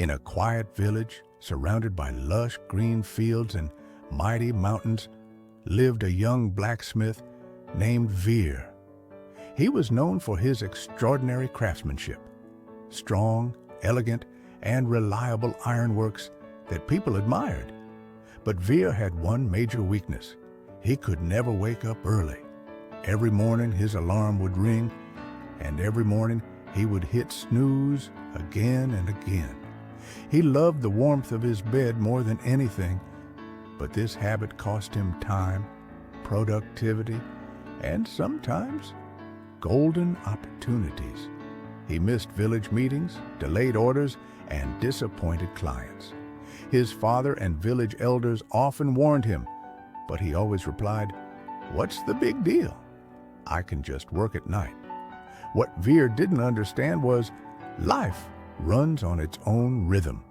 In a quiet village surrounded by lush green fields and mighty mountains lived a young blacksmith named Veer. He was known for his extraordinary craftsmanship, strong, elegant, and reliable ironworks that people admired. But Veer had one major weakness. He could never wake up early. Every morning his alarm would ring, and every morning he would hit snooze again and again. He loved the warmth of his bed more than anything, but this habit cost him time, productivity, and sometimes golden opportunities. He missed village meetings, delayed orders, and disappointed clients. His father and village elders often warned him, but he always replied, "What's the big deal? I can just work at night." What Veer didn't understand was life runs on its own rhythm,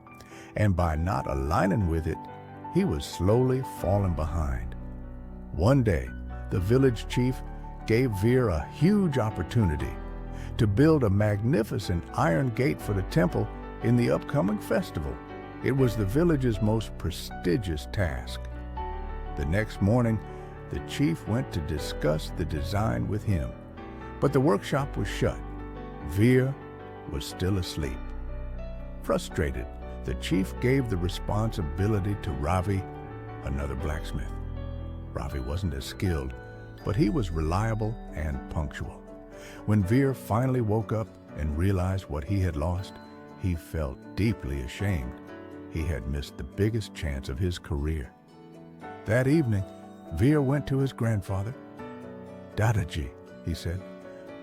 and by not aligning with it, he was slowly falling behind. One day, the village chief gave Veer a huge opportunity to build a magnificent iron gate for the temple in the upcoming festival. It was the village's most prestigious task. The next morning, the chief went to discuss the design with him, but the workshop was shut. Veer was still asleep. Frustrated, the chief gave the responsibility to Ravi, another blacksmith. Ravi wasn't as skilled, but he was reliable and punctual. When Veer finally woke up and realized what he had lost, he felt deeply ashamed. He had missed the biggest chance of his career. That evening, Veer went to his grandfather. "Dadaji," he said,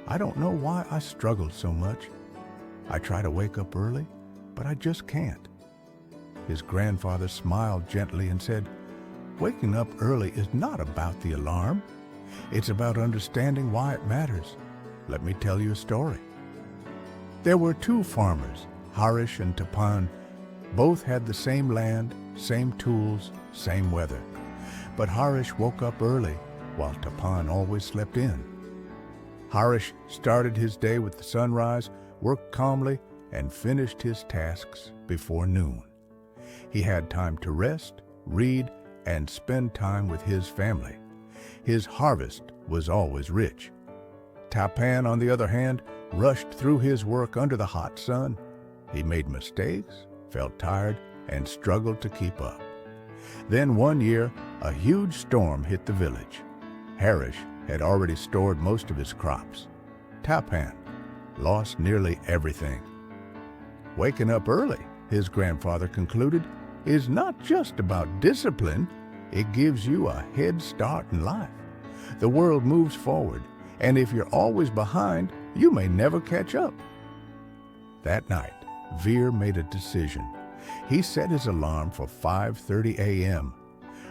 "I don't know why I struggle so much. I try to wake up early, but I just can't." His grandfather smiled gently and said, "Waking up early is not about the alarm. It's about understanding why it matters. Let me tell you a story." There were two farmers, Harish and Tapan. Both had the same land, same tools, same weather. But Harish woke up early, while Tapan always slept in. Harish started his day with the sunrise, worked calmly, and finished his tasks before noon. He had time to rest, read, and spend time with his family. His harvest was always rich. Tapan, on the other hand, rushed through his work under the hot sun. He made mistakes, felt tired, and struggled to keep up. Then one year, a huge storm hit the village. Harish had already stored most of his crops. Tapan lost nearly everything. Waking up early, his grandfather concluded, is not just about discipline. It gives you a head start in life. The world moves forward, and if you're always behind, you may never catch up. That night, Veer made a decision. He set his alarm for 5:30 a.m.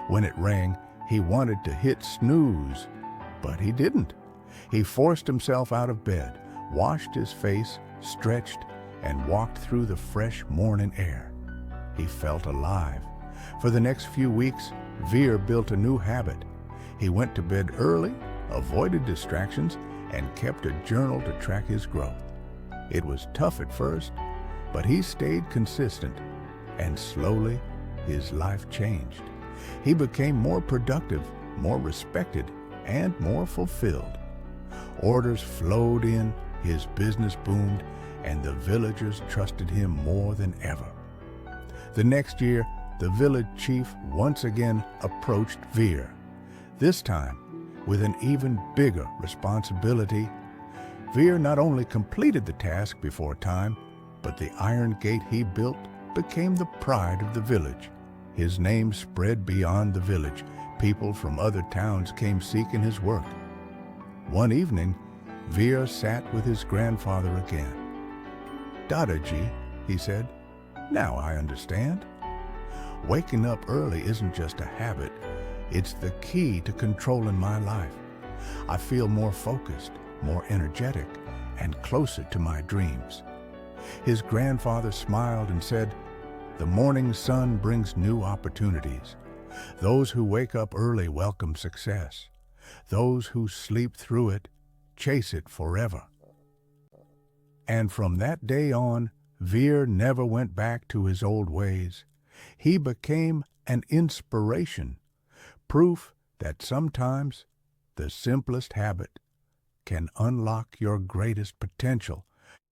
When it rang, he wanted to hit snooze, but he didn't. He forced himself out of bed, washed his face, stretched, and walked through the fresh morning air. He felt alive. For the next few weeks, Veer built a new habit. He went to bed early, avoided distractions, and kept a journal to track his growth. It was tough at first, but he stayed consistent, and slowly his life changed. He became more productive, more respected, and more fulfilled. Orders flowed in, his business boomed, and the villagers trusted him more than ever. The next year, the village chief once again approached Veer, this time with an even bigger responsibility. Veer not only completed the task before time, but the iron gate he built became the pride of the village. His name spread beyond the village. People from other towns came seeking his work. One evening, Veer sat with his grandfather again. "Dadaji," he said, "now I understand. Waking up early isn't just a habit, it's the key to controlling my life. I feel more focused, more energetic, and closer to my dreams." His grandfather smiled and said, "The morning sun brings new opportunities. Those who wake up early welcome success. Those who sleep through it chase it forever." And from that day on, Veer never went back to his old ways. He became an inspiration, proof that sometimes the simplest habit can unlock your greatest potential